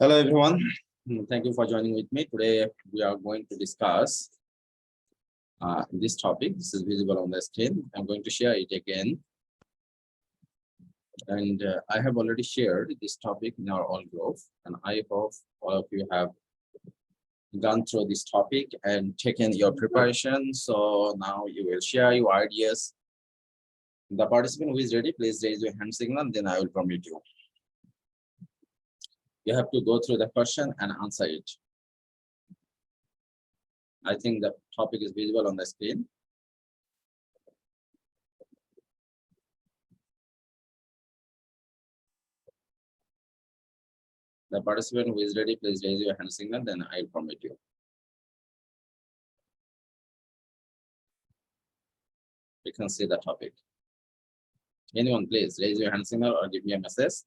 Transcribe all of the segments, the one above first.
Hello everyone. Thank you for joining with me. Today we are going to discuss this topic. This is visible on the screen. I'm going to share it again. And I have already shared this topic in our all group. And I hope all of you have gone through this topic and taken your preparation. So now you will share your ideas. The participant who is ready, please raise your hand signal, then I will permit you. You have to go through the question and answer it. I think the topic is visible on the screen. The participant who is ready, please raise your hand signal, then I'll permit you. You can see the topic. Anyone, please raise your hand signal or give me a message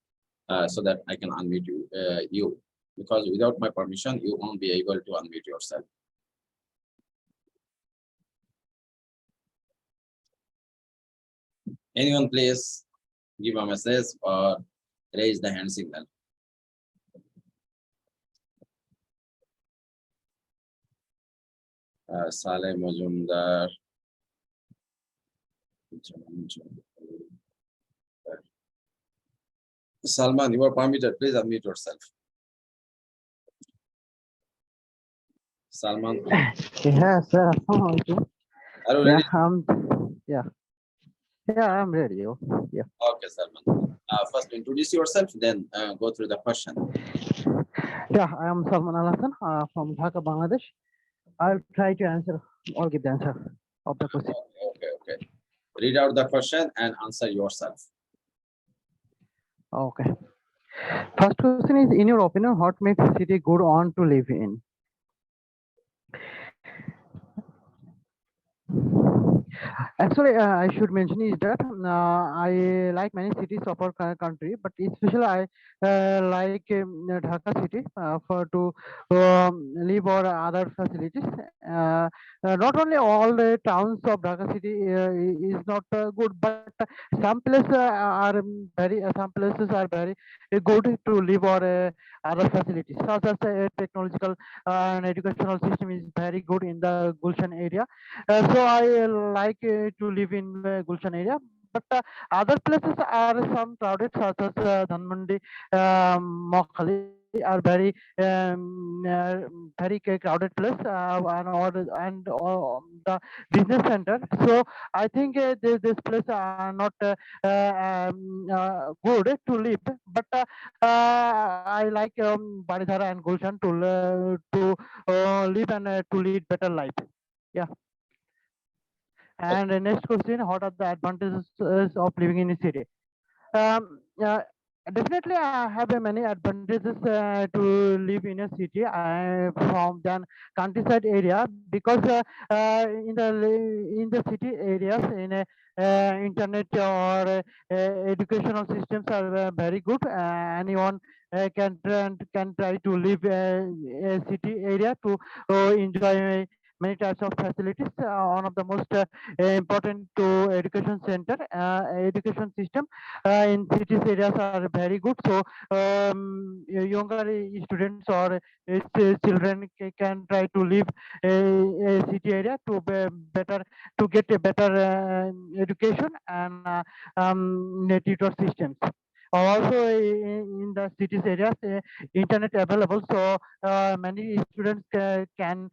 so that I can unmute you. Because without my permission, you won't be able to unmute yourself. Anyone, please give a message or raise the hand signal. Saleh Majumdar. Salman, you are permitted. Please unmute yourself. Salman. Yeah, sir. Are you ready? I'm ready. Yeah. Okay, Salman. First introduce yourself, then go through the question. Yeah, I am Salman Al Hassan from Dhaka, Bangladesh. I'll try to answer or give the answer of the question. Okay. Read out the question and answer yourself. Okay. First question is, in your opinion, what makes a city good on to live in? Actually, I should mention is that I like many cities of our country, but especially I like Dhaka city for to live or other facilities. Not only all the towns of Dhaka city is not good, but some places are some places are very good to live or other facilities, such as technological and educational system is very good in the Gulshan area. So I like to live in Gulshan area, but other places are some crowded, such as Dhanmandi, Mokhali are very crowded place and the business center. So I think this place are not good to live, but I like Baridhara and Gulshan to live and to lead better life. Yeah. And the next question, what are the advantages of living in a city? Um, uh, Definitely, I have many advantages to live in a city from than countryside area, because in the city areas in internet or educational systems are very good. Anyone can try to live a city area to enjoy many types of facilities. One of the most important to education center, education system in cities areas are very good. So younger students or children can try to live a city area to be better, to get a better education and tutor systems. Also in the cities areas, internet available, so many students can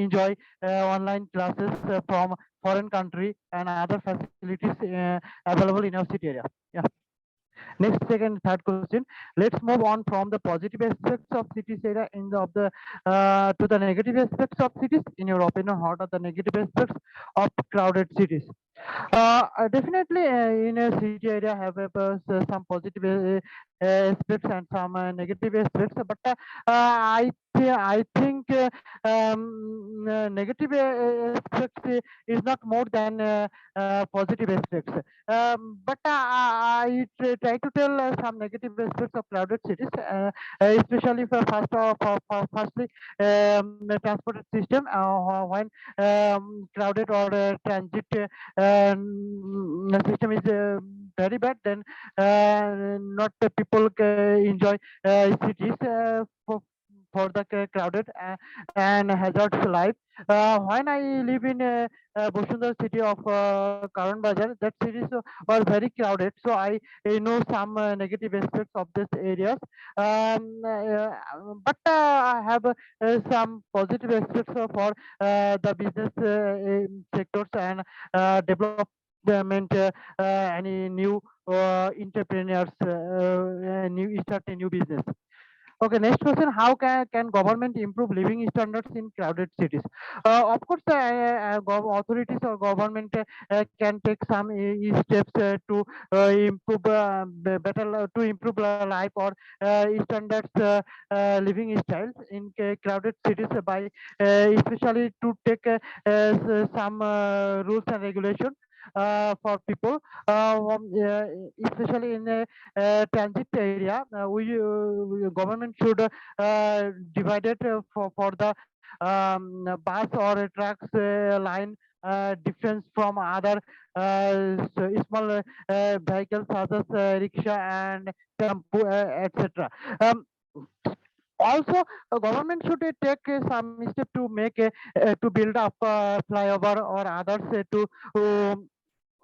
enjoy online classes from foreign country and other facilities available in our city area. Yeah. Next, second, third question. Let's move on from the positive aspects of cities area to the negative aspects of cities. In your opinion, what are the negative aspects of crowded cities? Definitely, in a city area have some positive aspects and some negative aspects, but I think negative aspects is not more than positive aspects. But try to tell some negative aspects of crowded cities, especially firstly, the transport system when crowded or transit system is very bad, then not the people enjoy cities for the crowded and hazardous life. When I live in Bosundar city of Karan Bazar, that cities are very crowded. So I know some negative aspects of this areas. But I have some positive aspects for the business sectors and development, any new entrepreneurs, new start a new business. Okay, next question. How can government improve living standards in crowded cities? Of course, authorities or government can take some steps to improve better to improve life or standards living styles in crowded cities by especially to take some rules and regulation for people, especially in transit area. Government should divide it for the bus or trucks line difference from other small vehicles such as rickshaw and tempo, etc. Um, Also, government should take some step to make to build up flyover or others to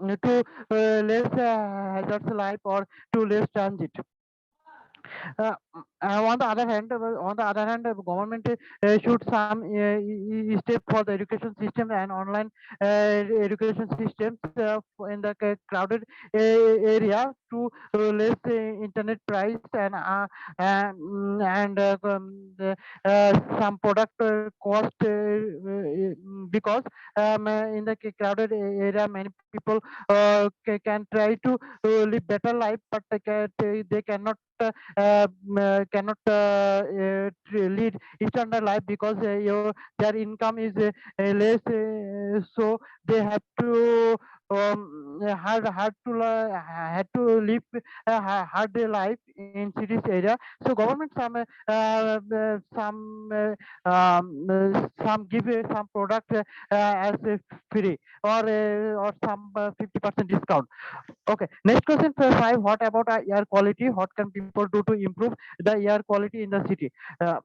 less hazardous life or to less transit. On the other hand, government should some step for the education system and online education systems in the crowded area to less internet price and some product cost because in the crowded area many people can try to live better life, but they cannot cannot lead standard life because their income is less, so they have to had to live hard their life in cities area. So government some give some product as free or some 50% discount. Okay, next question for five. What about air quality? What can people do to improve the air quality in the city? Uh,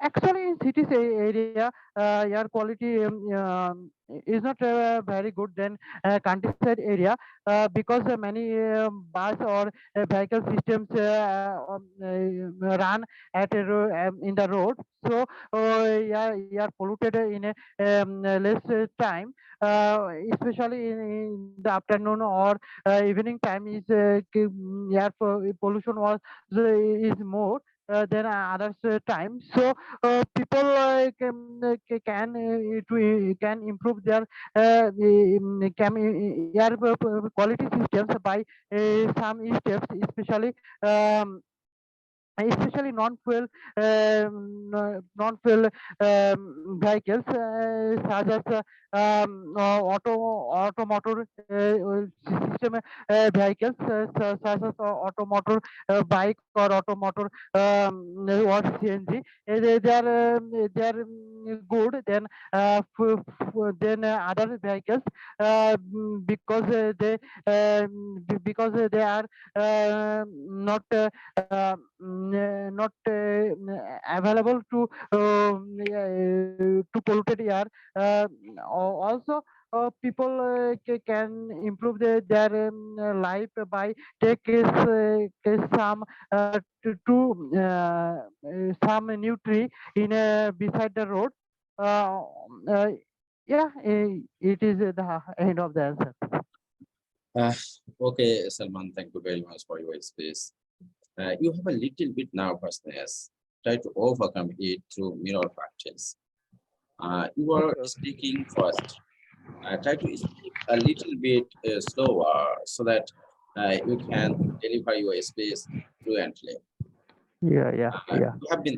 Actually, in cities area, air quality is not very good than countryside area because many bus or vehicle systems run in the road. So, yeah, polluted in a less time, especially in the afternoon or evening time. Is air pollution was is more than others time. So people can improve their air quality systems by some steps, especially non-fuel non-fuel vehicles such as automotor system vehicles such as automotor bike or automotor or CNG. They are good than other vehicles because they are not available to polluted air. Also, people can improve their life by take some some new tree in beside the road. Uh, uh, yeah, it is the end of the answer. Uh, okay, Salman, thank you very much for your space. You have a little bit nervousness. Try to overcome it through mirror practice. You are Okay. speaking first. Try to speak a little bit slower so that you can deliver your space fluently. Yeah, yeah, yeah.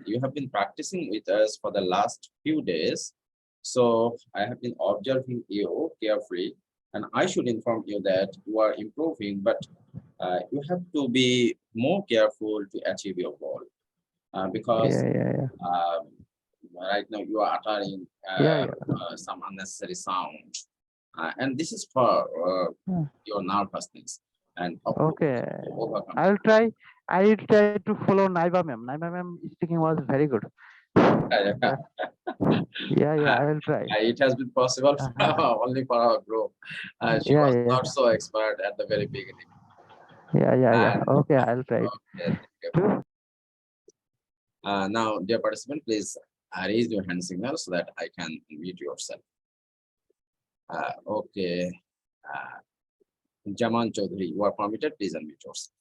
You have been practicing with us for the last few days, so I have been observing you carefully, and I should inform you that you are improving, but you have to be more careful to achieve your goal because Yeah, yeah, yeah. um, right now you are uttering Yeah, yeah. some unnecessary sound. And this is for Hmm. your nervousness and how to Okay, overcome. I'll try. I will try to follow Naiba ma'am. Naiba ma'am speaking was very good. Yeah, Yeah, yeah, I will try. it has been possible Uh, only for our group. She yeah, was yeah, not so expert at the very beginning. yeah, yeah, yeah. And Okay, I'll try it. okay, thank you. Now, dear participant, please raise your hand signal so that I can mute yourself. Okay. Uh, Jaman Chaudhary, you are permitted. Please unmute yourself.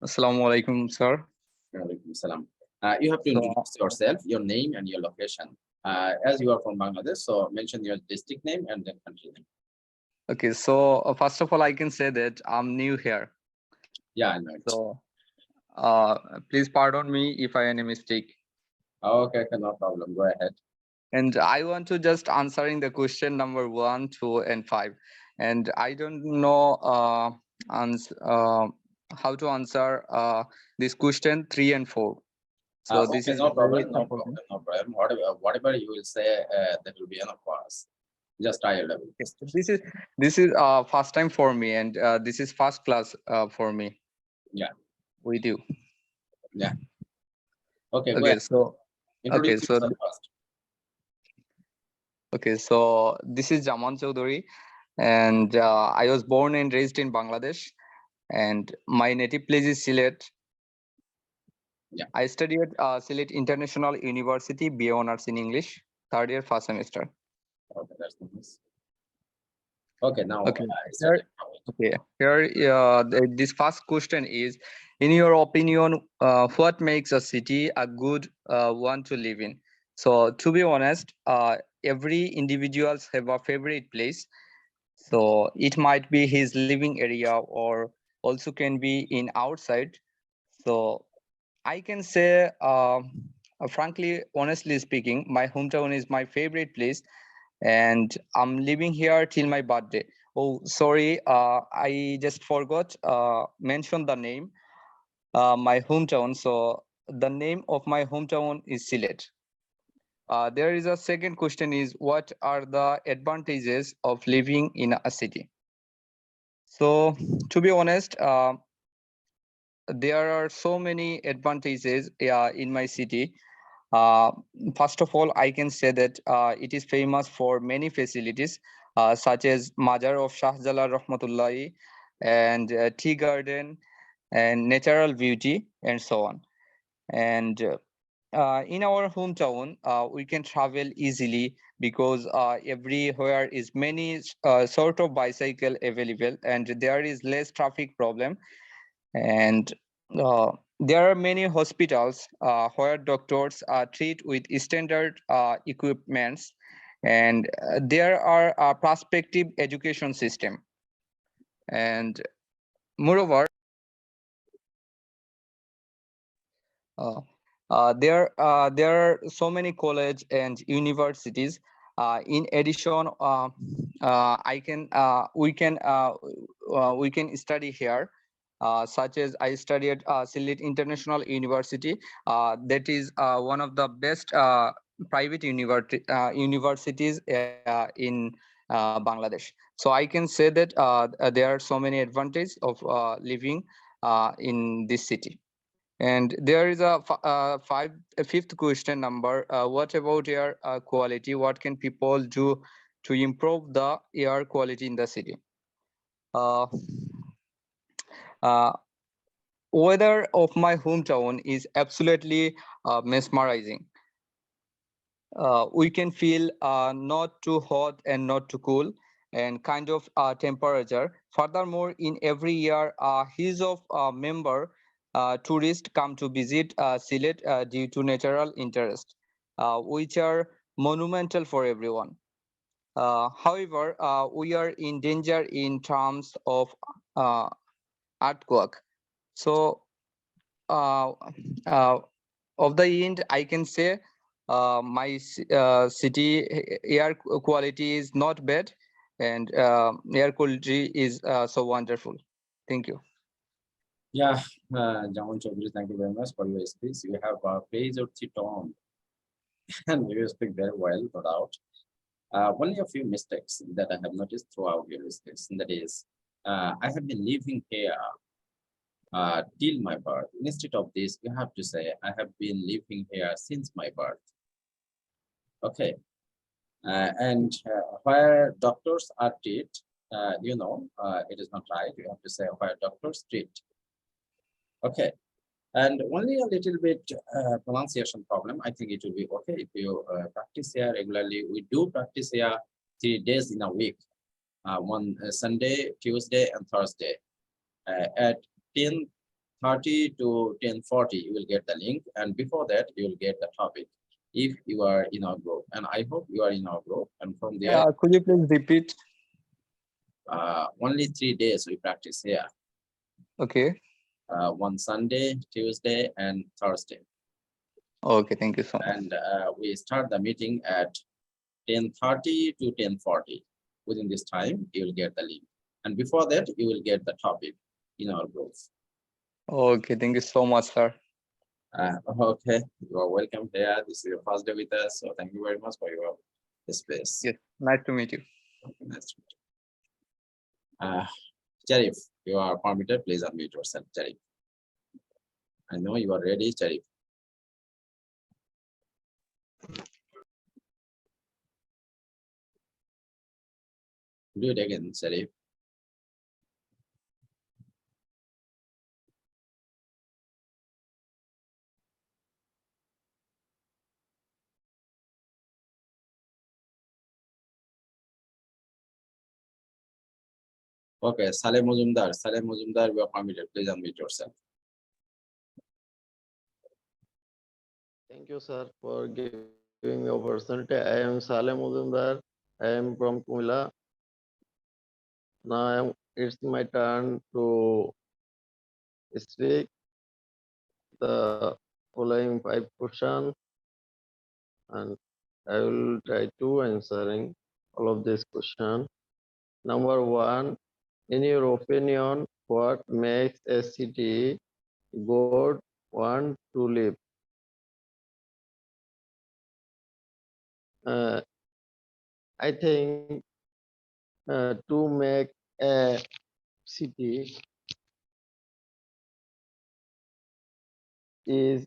Assalamu alaikum, sir. Walaikum salam. You have to So, introduce yourself, your name and your location. As you are from Bangladesh, so mention your district name and then country name. okay, so first of all, I can say that I'm new here. Yeah, I know it. So, please pardon me if I any mistake. Okay, no problem. Go ahead. And I want to just answering the question number 1, 2, and 5. And I don't know how to answer this question 3 and 4. So this Okay, is no very problem, tough for me. no problem. Whatever you will say, that will be enough for us. Just try your level. Okay, so this is first time for me, and this is first class for me. Yeah. With you. Okay, go Okay, ahead. so Introduce so yourself first. okay, so this is Jaman Chaudhary, and I was born and raised in Bangladesh, and my native place is Sylhet. Yeah. I studied at Sylhet International University, BA Honors in English, third year, first semester. Okay, that's nice. Okay, now Okay, start. Okay, here this first question is, in your opinion, what makes a city a good one to live in? So to be honest, every individuals have a favorite place. So it might be his living area or also can be in outside. So I can say, frankly, honestly speaking, my hometown is my favorite place, and I'm living here till my birthday. Oh, sorry, I just forgot mention the name, my hometown. So the name of my hometown is Sylhet. There is a second question is, what are the advantages of living in a city? So to be honest, there are so many advantages in my city. Uh, First of all, I can say that it is famous for many facilities, such as Majar of Shah Jalal Rahmatullahi, and tea garden, and natural beauty, and so on. And in our hometown, we can travel easily because everywhere is many sort of bicycle available, and there is less traffic problem. And there are many hospitals where doctors treat with standard equipments, and there are a prospective education system. And moreover, there are so many college and universities. In addition, we can study here, such as I studied at Sylhet International University. That is one of the best private universities in Bangladesh. So I can say that there are so many advantages of living in this city. And there is a fifth question number. What about air quality? What can people do to improve the air quality in the city? Uh, uh, Weather of my hometown is absolutely mesmerizing. We can feel not too hot and not too cool, and kind of temperature. Furthermore, in every year, huge of member tourists come to visit Sylhet due to natural interest, which are monumental for everyone. However, we are in danger in terms of uh, earthquake. So, uh, uh, of the end, I can say my city air quality is not bad, and air quality is so wonderful. Thank you. Yeah, Jaman Chaudhary, thank you very much for your speech. You have a page of tone and you speak very well, no doubt. Only a few mistakes that I have noticed throughout your mistakes, and that is, I have been living here till my birth. Instead of this, you have to say, I have been living here since my birth. Okay. And where doctors are treat, it is not right. You have to say where doctors treat. Okay. And only a little bit pronunciation problem. I think it will be okay if you practice here regularly. We do practice here 3 days in a week. One Sunday, Tuesday, and Thursday. At 10:30 to 10:40, you will get the link. And before that, you will get the topic if you are in our group. And I hope you are in our group. And from there, Yeah, could you please repeat? only 3 days we practice here. Okay. One Sunday, Tuesday, and Thursday. Okay, thank you so much. And we start the meeting at 10:30 to 10:40. Within this time, you will get the link. And before that, you will get the topic in our group. Okay, thank you so much, sir. Okay, you are welcome here. This is your first day with us. So thank you very much for your space. Yes, nice to meet you. Nice to meet you. Sharif, you are permitted. Please unmute yourself, Sharif. I know you are ready, Sharif. Do it again, Sharif. Okay, Saleh Muzumdar. Saleh Muzumdar, you are permitted. Please unmute yourself. Thank you, sir, for giving me opportunity. I am Saleh Muzumdar. I am from Kumila. Now it's my turn to speak the following 5 questions, and I will try to answering all of these questions. Number 1, in your opinion, what makes a city good want to live? I think to make a city is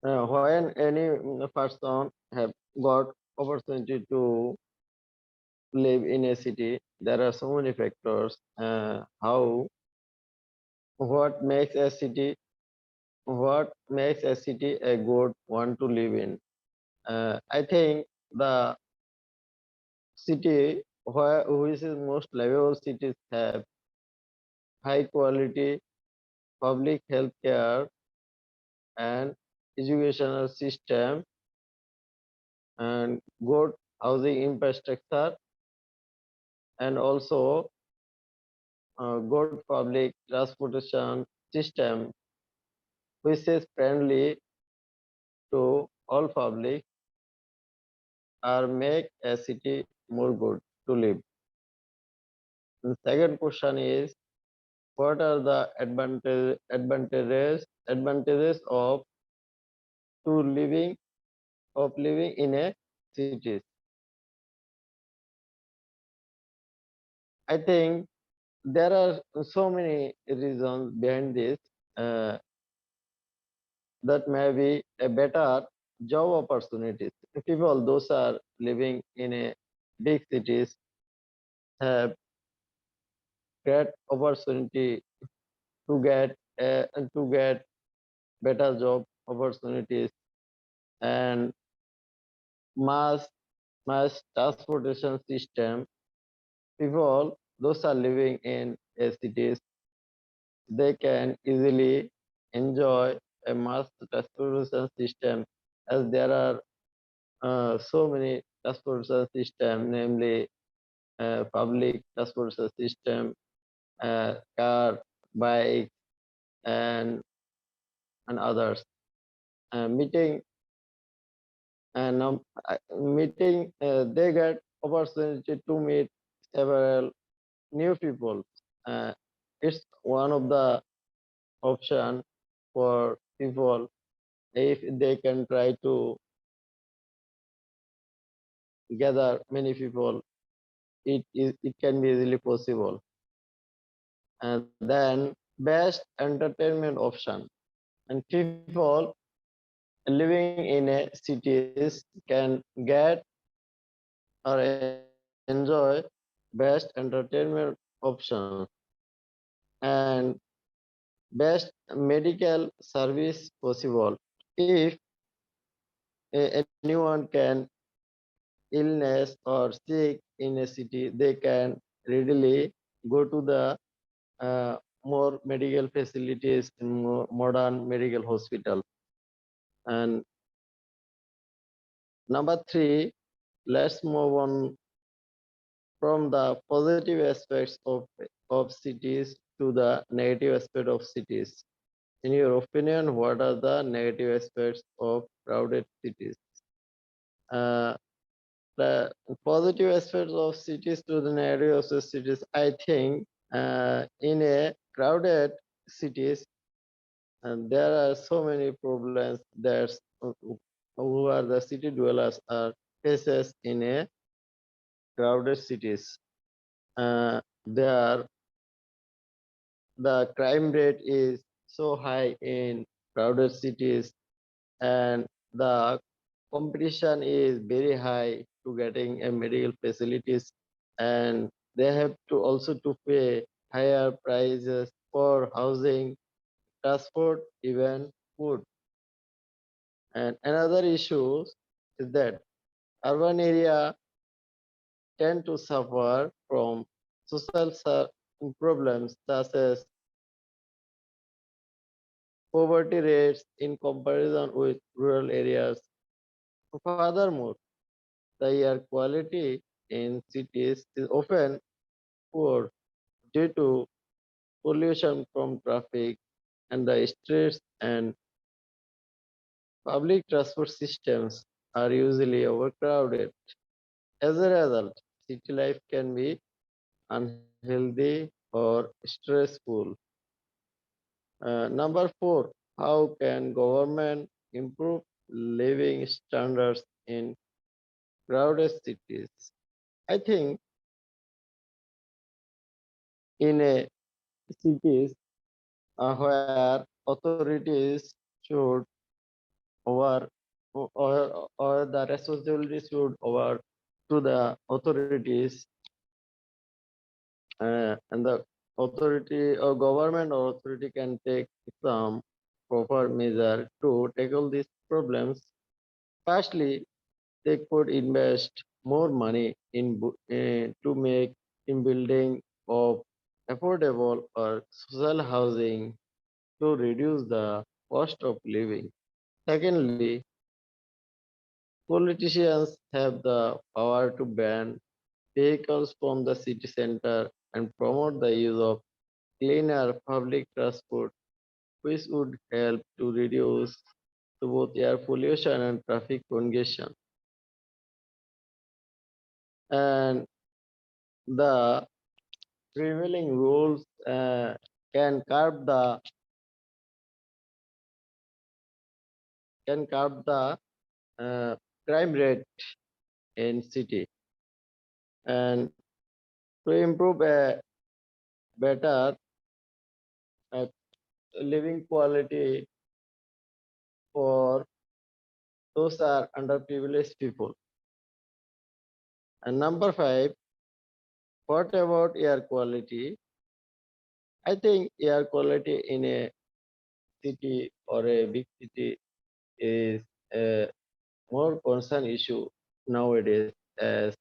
when any person have got opportunity to live in a city, there are so many factors. How what makes a city a good one to live in? I think the city which is most livable cities have high quality public health care and educational system and good housing infrastructure and also good public transportation system which is friendly to all public or make a city more good to live. The second question is, what are the advantages to living in a city? I think there are so many reasons behind this. Uh, that may be a better job opportunities. People those are living in a big cities have great opportunity to get better job opportunities and mass mass transportation system. People those are living in a cities, they can easily enjoy a mass transportation system as there are so many transportation system, namely public transportation system, car, bike, and others. Meeting and they get opportunity to meet several new people. Uh, it's one of the option for people if they can try to gather many people, it can be easily possible. And then best entertainment option. And people living in a cities can get or enjoy best entertainment options and best medical service possible. If anyone can illness or sick in a city, they can readily go to the more medical facilities in more modern medical hospital. And number three, let's move on from the positive aspects of cities to the negative aspect of cities. In your opinion, what are the negative aspects of crowded cities? Uh, the positive aspects of cities to the negative aspects of cities, I think in a crowded cities, and there are so many problems that who are the city dwellers are faces in a crowded cities. There the crime rate is so high in crowded cities, and the competition is very high to getting a medical facilities, and they have to also to pay higher prices for housing, transport, even food. And another issue is that urban area tend to suffer from social problems such as poverty rates in comparison with rural areas. Furthermore, the air quality in cities is often poor due to pollution from traffic and the streets, and public transport systems are usually overcrowded. As a result, city life can be unhealthy or stressful. Number four, how can government improve living standards in crowded cities? I think in a cities where authorities should over or the responsibility should over to the authorities, and the authority or government or authority can take some proper measure to tackle these problems. Firstly, they could invest more money to make in building of affordable or social housing to reduce the cost of living. Secondly, politicians have the power to ban vehicles from the city center and promote the use of cleaner public transport, which would help to reduce both air pollution and traffic congestion. And the prevailing rules can curb the uh, crime rate in city, and to improve a better uh, living quality for those are underprivileged people. And number five, what about air quality? I think air quality in a city or a big city is a more concern issue nowadays, as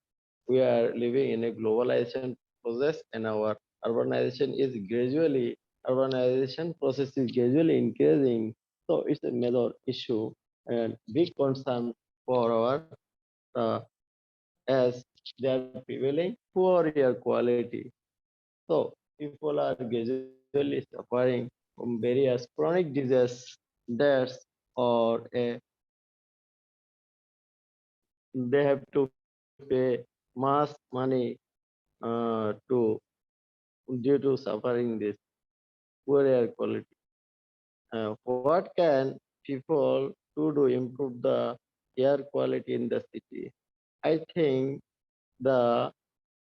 we are living in a globalization process and our urbanization process is gradually increasing. So it's a major issue and big concern for our as they are prevailing poor air quality. So people are gradually suffering from various chronic diseases, deaths, or they have to pay mass money to due to suffering this poor air quality. What can people do to improve the air quality in the city? I think the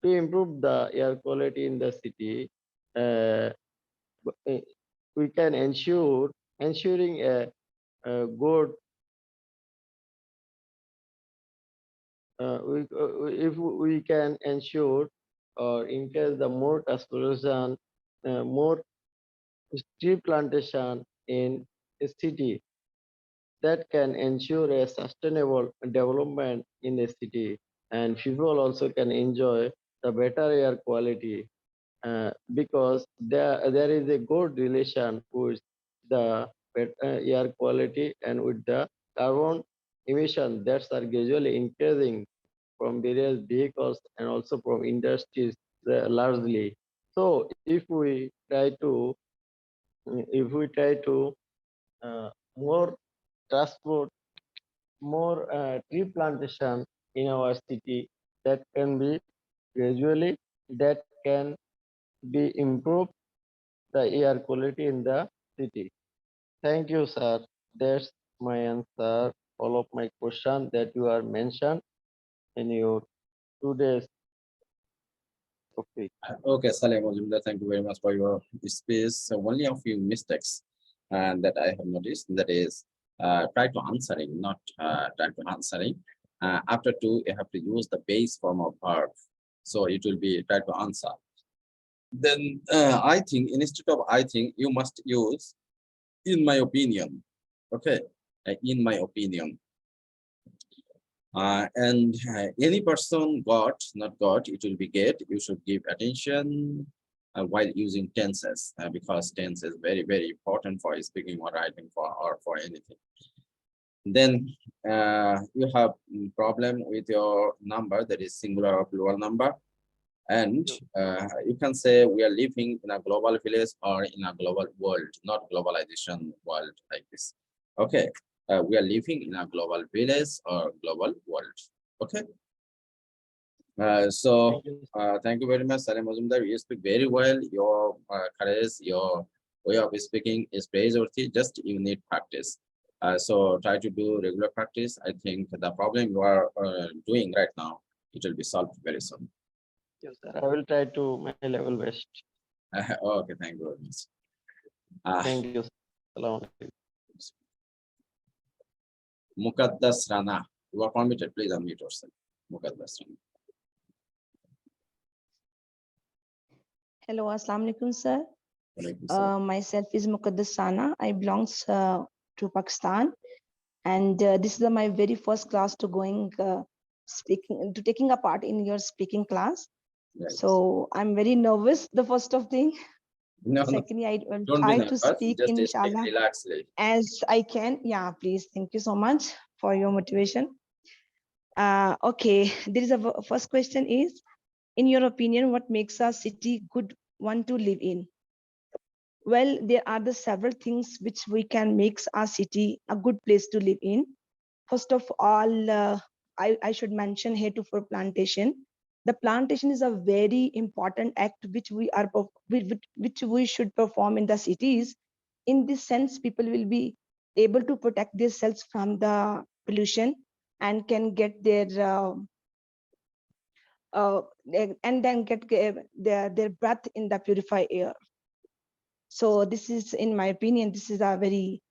to improve the air quality in the city, uh, we can ensuring a good if we can ensure or increase the more exploration, more tree plantation in a city, that can ensure a sustainable development in the city, and people also can enjoy the better air quality, because there is a good relation with the air quality and with the carbon emission that are gradually increasing from various vehicles and also from industries largely. So if we try to more transport, more tree plantation in our city, that can be gradually, that can be improved the air quality in the city. Thank you, sir. That's my answer. All of my question that you are mentioned in your today's topic. Okay, Saleh Mazumdar, thank you very much for your speech. So only a few mistakes that I have noticed. That is, try to answering, not try to answering. After two, you have to use the base form of verb. So it will be try to answer. Then I think instead of I think, you must use in my opinion. Okay, in my opinion. And any person got, not got, it will be get. You should give attention while using tenses, because tense is very, very important for speaking or writing for anything. Then you have problem with your number, that is singular or plural number. And you can say we are living in a global village or in a global world, not globalization world like this. Okay, we are living in a global village or global world. Okay. So thank you very much, Saleh Mazumdar. You speak very well. Your courage, your way of speaking is praiseworthy. Just you need practice. So try to do regular practice. I think the problem you are doing right now, it will be solved very soon. Yes, sir. I will try to my level best. Okay, thank you very much. Thank you. Assalamu alaikum. Mukaddas Rana, you are permitted. Please unmute yourself. Mukaddas Rana. Hello, Assalamu alaikum, sir. Walaikum salam. Myself is Muqaddas Sana. I belongs to Pakistan, and this is my very first class to taking a part in your speaking class. Yes. So I'm very nervous. The first of thing. No, Secondly, I will don't be try to nervous. speak Just speak inshallah relaxedly. as I can. Yeah, please. Thank you so much for your motivation. Okay, there is a first question is, in your opinion, what makes a city good one to live in? Well, there are the several things which we can make our city a good place to live in. First of all, I should mention heretofore plantation. The plantation is a very important act which which we should perform in the cities. In this sense, people will be able to protect themselves from the pollution and can get and then get their breath in the purified air. So this is, in my opinion, this is a very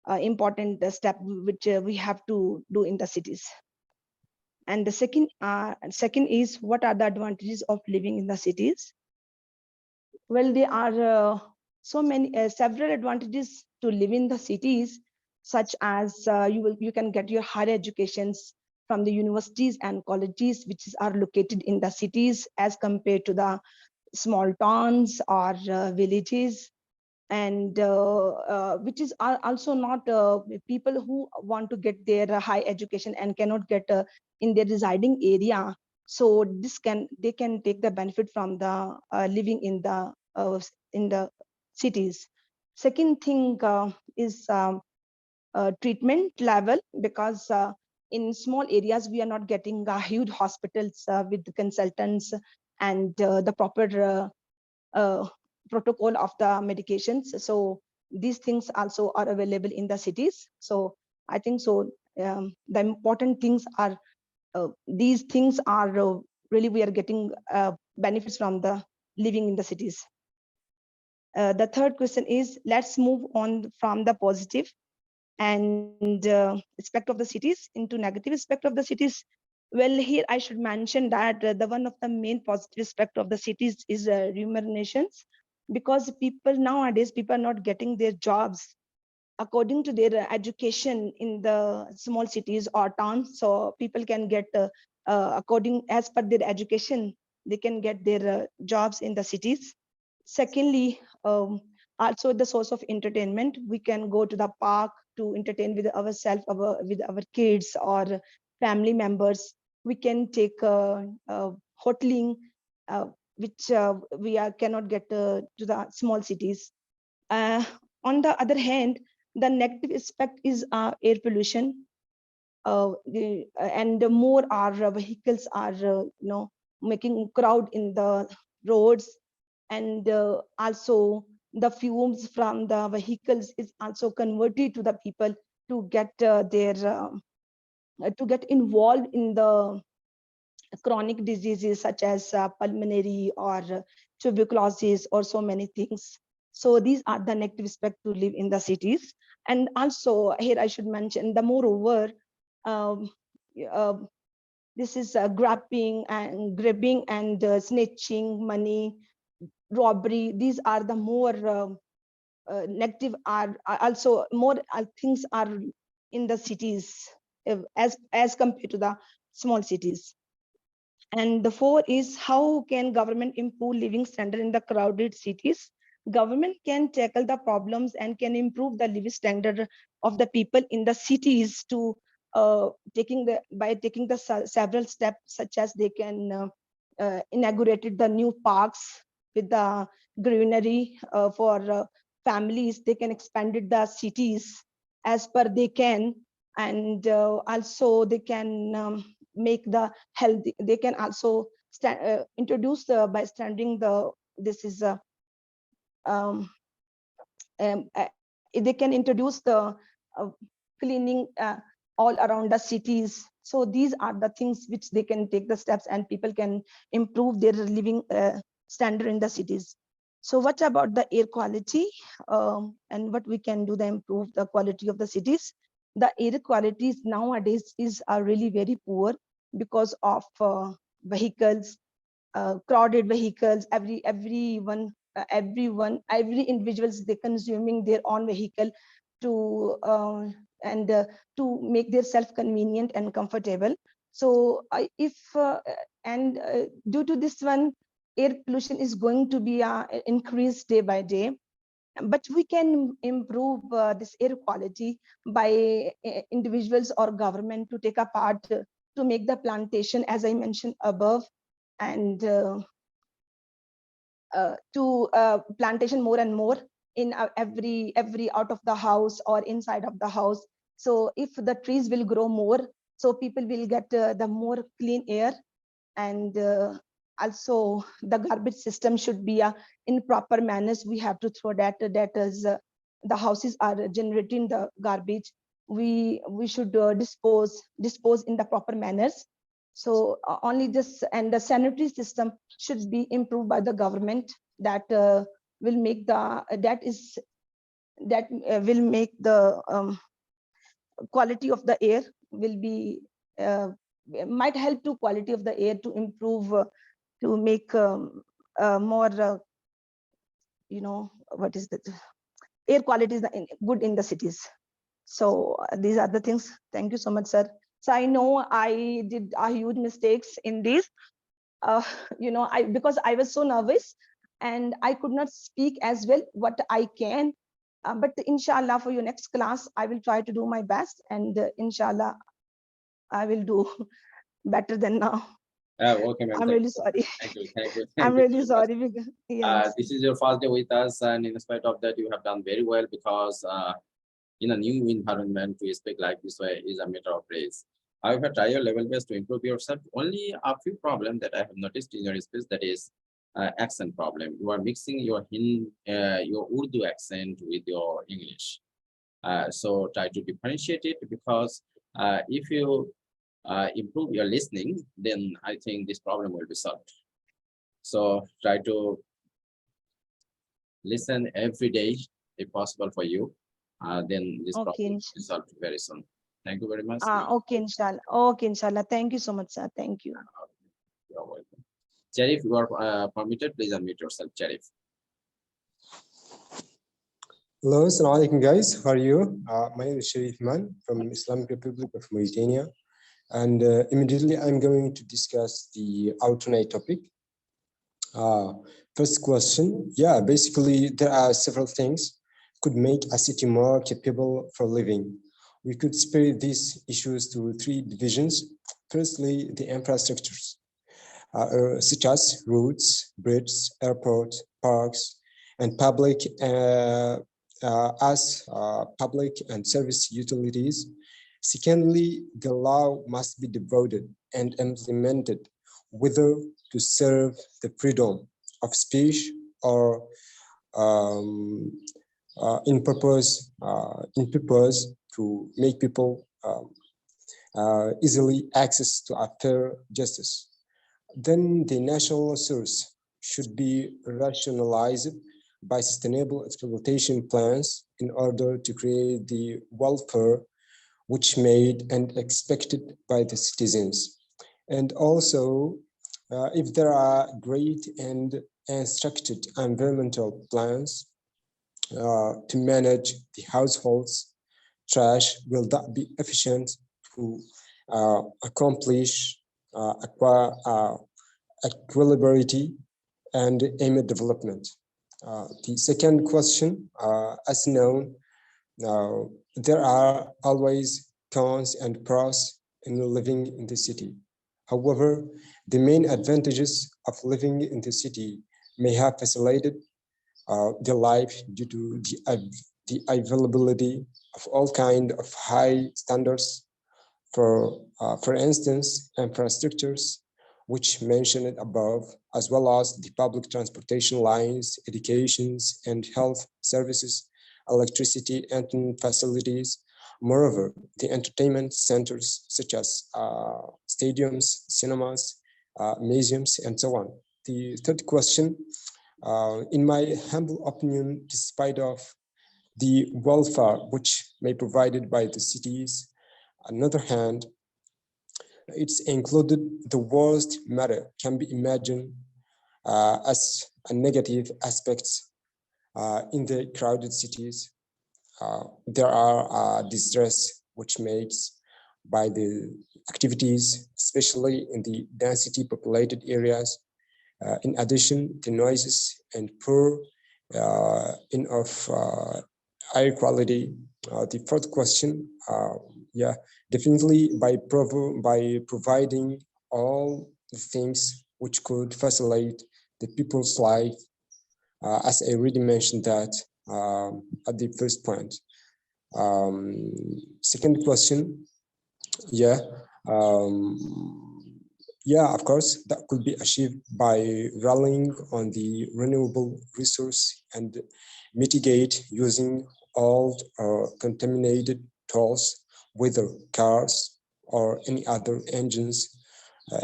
important step which we have to do in the cities. And the second is, what are the advantages of living in the cities? Well, there are several advantages to live in the cities, such as you can get your higher educations from the universities and colleges which are located in the cities as compared to the small towns or villages, and which is also not people who want to get their high education and cannot get in their residing area. So they can take the benefit from the living in the cities. Second thing is treatment level, because in small areas we are not getting huge hospitals with the consultants and the proper protocol of the medications. So these things also are available in the cities. So I think so the important things are these things are really we are getting benefits from the living in the cities. The third question is, let's move on from the positive and aspect of the cities into negative aspect of the cities. Well, here I should mention that the one of the main positive aspect of the cities is remunerations, because people nowadays people are not getting their jobs according to their education in the small cities or towns. So people can get according as per their education, they can get their jobs in the cities. Secondly, also the source of entertainment. We can go to the park to entertain with ourselves, with our kids or family members. We can take hoteling, which cannot get to the small cities. On the other hand, the negative aspect is air pollution. And the more our vehicles are making crowd in the roads, and also the fumes from the vehicles is also converted to the people to get to get involved in the chronic diseases such as pulmonary or tuberculosis or so many things. So these are the negative aspects to live in the cities. And also here I should mention the moreover, um, uh, this is grabbing and snatching money, robbery. These are the more negative are also more things are in the cities as compared to the small cities. And the four is, how can government improve living standard in the crowded cities? Government can tackle the problems and can improve the living standard of the people in the cities to taking the several steps, such as they can inaugurated the new parks with the greenery for families. They can expanded the cities as per they can, and also they can make the healthy. They can also introduce by standing the this is um, uh, they can introduce the uh, cleaning all around the cities. So these are the things which they can take the steps, and people can improve their living standard in the cities. So what about the air quality, and what we can do to improve the quality of the cities? The air quality nowadays is really very poor because of vehicles, crowded vehicles. Every individuals, they consuming their own vehicle to and to make their self convenient and comfortable. So if and due to this one, air pollution is going to be increased day by day. But we can improve this air quality by individuals or government to take a part to make the plantation, as I mentioned above, and to plantation more and more in every out of the house or inside of the house. So if the trees will grow more, so people will get the more clean air. And also the garbage system should be in proper manners. We have to throw that as the houses are generating the garbage. We should dispose in the proper manners. So only this, and the sanitary system should be improved by the government. That will make the will make the quality of the air will be might help to quality of the air to improve, to make more what is that, air quality is good in the cities. So these are the things. Thank you so much, sir. So I know I did a huge mistakes in this, because I was so nervous and I could not speak as well what I can. But inshallah, for your next class, I will try to do my best, and inshallah, I will do better than now. Okay, ma'am. I'm really sorry. Thank you. Thank you. I'm Thank you really so much. sorry. Because, yes. This is your first day with us, and in spite of that, you have done very well, because in a new environment, to speak like this way is a matter of praise. However, try your level best to improve yourself. Only a few problems that I have noticed in your speech, that is accent problem. You are mixing your your Urdu accent with your English. So try to differentiate it, because if you improve your listening, then I think this problem will be solved. So try to listen every day if possible for you. Then this Okay, problem will be solved very soon. Thank you very much. okay, inshallah. Okay, inshallah. Thank you so much, sir. Thank you. You're welcome. Sharif, you are permitted. Please unmute yourself, Sharif. Hello, assalamu alaikum guys. How are you? My name is Sharif Man from Islamic Republic of Mauritania. And immediately I'm going to discuss the alternate topic. First question, yeah, basically there are several things could make a city more capable for living. We could split these issues to three divisions. Firstly, the infrastructures, such as roads, bridges, airports, parks, and public public and service utilities. Secondly, the law must be devoted and implemented whether to serve the freedom of speech or in purpose to make people easily access to a fair justice. Then the national source should be rationalized by sustainable exploitation plans in order to create the welfare which made and expected by the citizens. And also, if there are great and structured environmental plans to manage the households, trash will that be efficient to accomplish equilibrity and aim development. The second question, as known, there are always cons and pros in living in the city. However, the main advantages of living in the city may have facilitated the life due to the availability of all kinds of high standards. For instance, infrastructures, which mentioned above, as well as the public transportation lines, educations and health services, electricity and facilities. Moreover, the entertainment centers such as stadiums, cinemas, museums, and so on. The third question, in my humble opinion, despite of the welfare which may be provided by the cities, on the other hand, it's included the worst matter can be imagined as a negative aspects in the crowded cities. There are distress which makes by the activities, especially in the density populated areas. In addition, the noises and poor air quality. The fourth question, yeah, definitely by providing all the things which could facilitate the people's life, as I already mentioned that at the first point. Second question, yeah, yeah, of course, that could be achieved by relying on the renewable resource and mitigate using old or contaminated tools, whether cars or any other engines,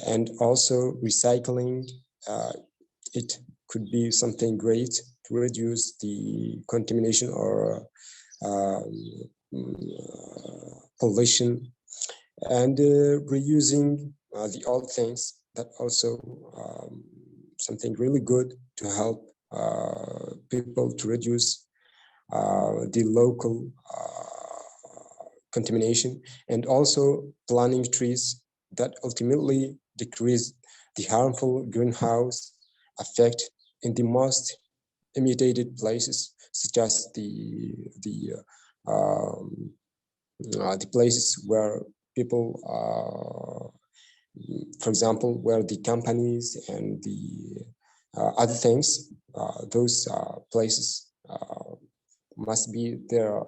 and also recycling. It could be something great to reduce the contamination or pollution, and reusing the old things, that also something really good to help people to reduce the local contamination, and also planting trees that ultimately decrease the harmful greenhouse effect in the most immediate places, such as the places where people, for example, where the companies and the other things, those places must be there.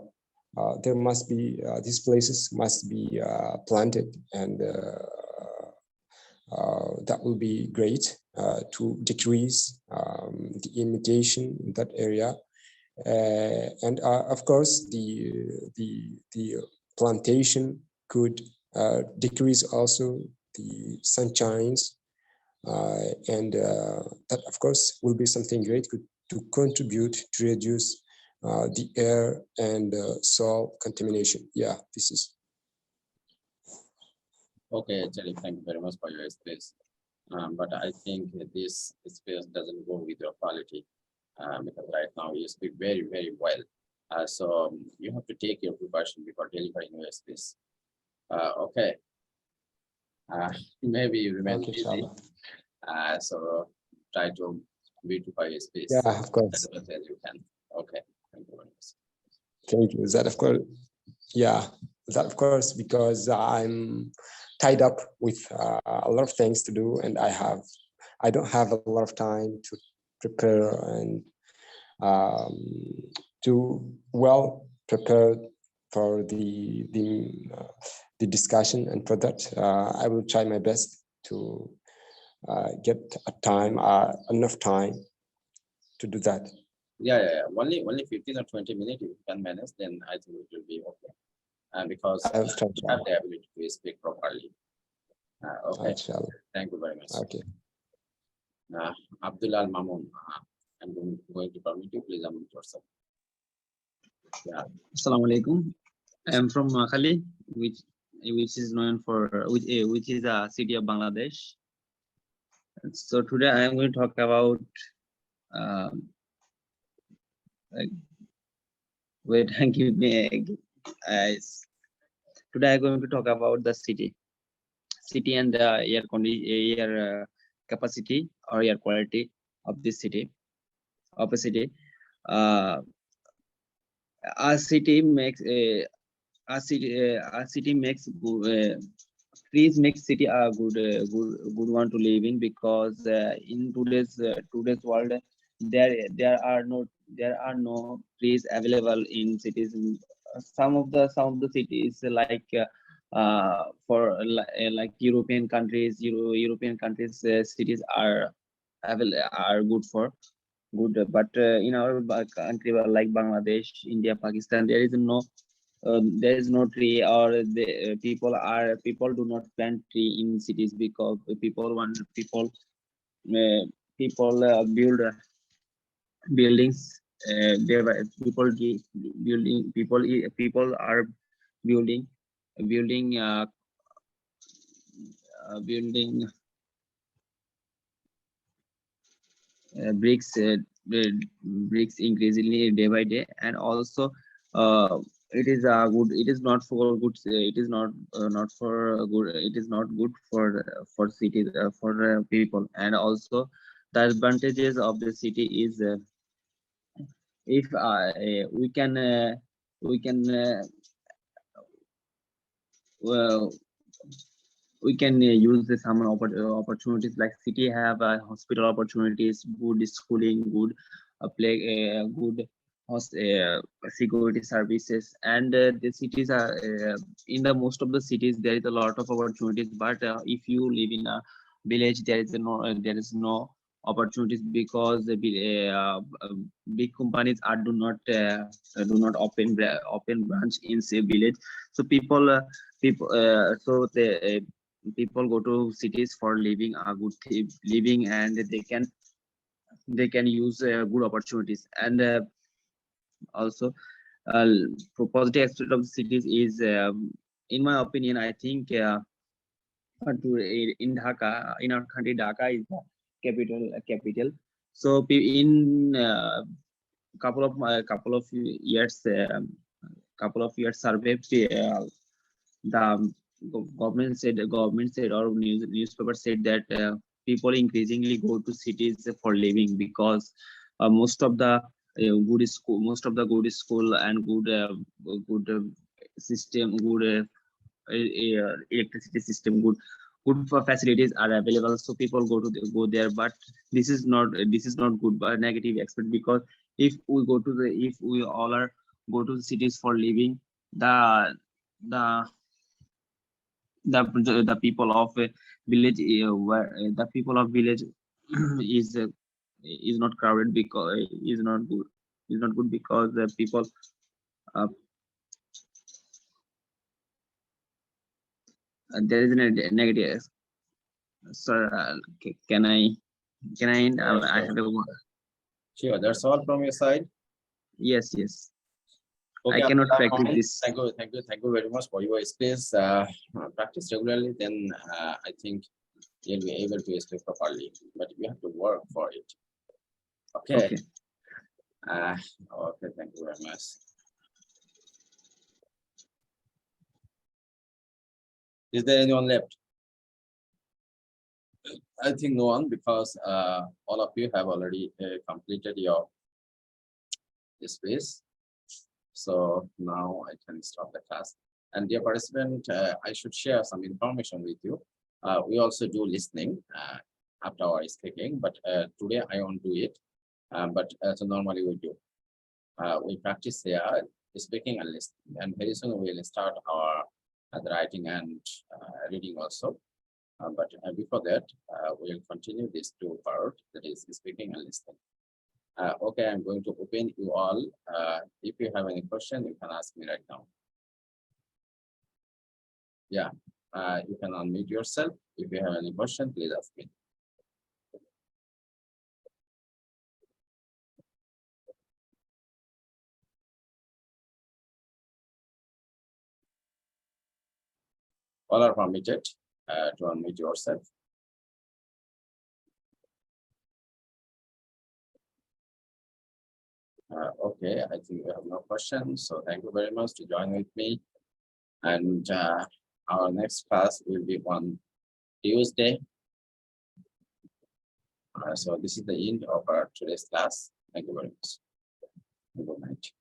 There must be these places must be planted, and that will be great to decrease the imitation in that area. And of course, the plantation could decrease also the sunshines, and that of course will be something great to contribute to reduce the air and soil contamination. Yeah, this is. Okay, Jerry, thank you very much for your space. But I think this space doesn't go with your quality, because right now you speak very, very well. So you have to take your precaution before delivering your space. Okay. Maybe you remain Okay, busy. inshallah. So try to beautify your space Yeah, of as course. much as you can. Okay. Thank you very much. Thank you. That of course. Yeah, that of course, because I'm tied up with a lot of things to do, and I don't have a lot of time to prepare and um, to well prepared for the discussion, and for that I will try my best to get enough time to do that. Yeah. Only 15 or 20 minutes if you can manage, then I think it will be okay. Because I will try. you have the ability to speak properly. Okay. Inshallah. Thank you very much. Okay. Abdullah Mamun, I'm going to permit you. Please unmute yourself. Yeah. Assalamu alaikum. I am from Noakhali, which is known for which is a city of Bangladesh. So today I am going to talk about wait, give me eyes. Today I'm going to talk about the city and the air capacity or air quality of this city. Of a city, a city makes trees make city a good one to live in, because in today's world there are no trees available in cities. Some of the cities like like European countries, cities are good, but in our country like Bangladesh, India, Pakistan, there is no tree, or the people do not plant tree in cities, because people build buildings. People are building bricks increasingly day by day, and also it is not for good, it is not good, it is not good for cities, for people. And also the advantages of the city is if we can well, we can use the some opportunities, like city have hospital opportunities, good schooling, good good security services. And the cities are in the most of the cities there is a lot of opportunities, but if you live in a village, there is no opportunities, because the big companies do not open branch in say village. So people people go to cities for living a good living, and they can use good opportunities. And also for positive aspect of cities is in my opinion, I think in Dhaka, in our country, Dhaka is the capital. So in couple of years survey, the government said or newspaper said that people increasingly go to cities for living, because most of the good school and good system, good electricity system, good facilities are available, so people go there. But this is not good, but negative aspect, because if we all are go to the cities for living, the people of village the people of village is not crowded, because is not good, because the people there is a negative. Sir, can I end? Yeah, I sure. have a word. Sure, that's all from your side. Yes, yes. Okay, cannot Abdullah practice Mohammed, this. thank you very much for your space. Practice regularly, then I think you'll be able to speak properly, but you have to work for it. Okay. Okay. Okay, thank you very much. Is there anyone left? I think no one, because all of you have already completed your space. So now I can stop the class. And dear participant, I should share some information with you. We also do listening after our speaking, but today I won't do it. But so normally we do. We practice there speaking and listening, and very soon we will start our the writing and reading also. But before that, we will continue these two parts, that is speaking and listening. Okay, I'm going to open you all. If you have any question, you can ask me right now. Yeah, you can unmute yourself. If you have any question, please ask me. All are permitted to unmute yourself. Okay, I think we have no questions. So thank you very much to join with me. And our next class will be on Tuesday. So this is the end of our today's class. Thank you very much. Good night.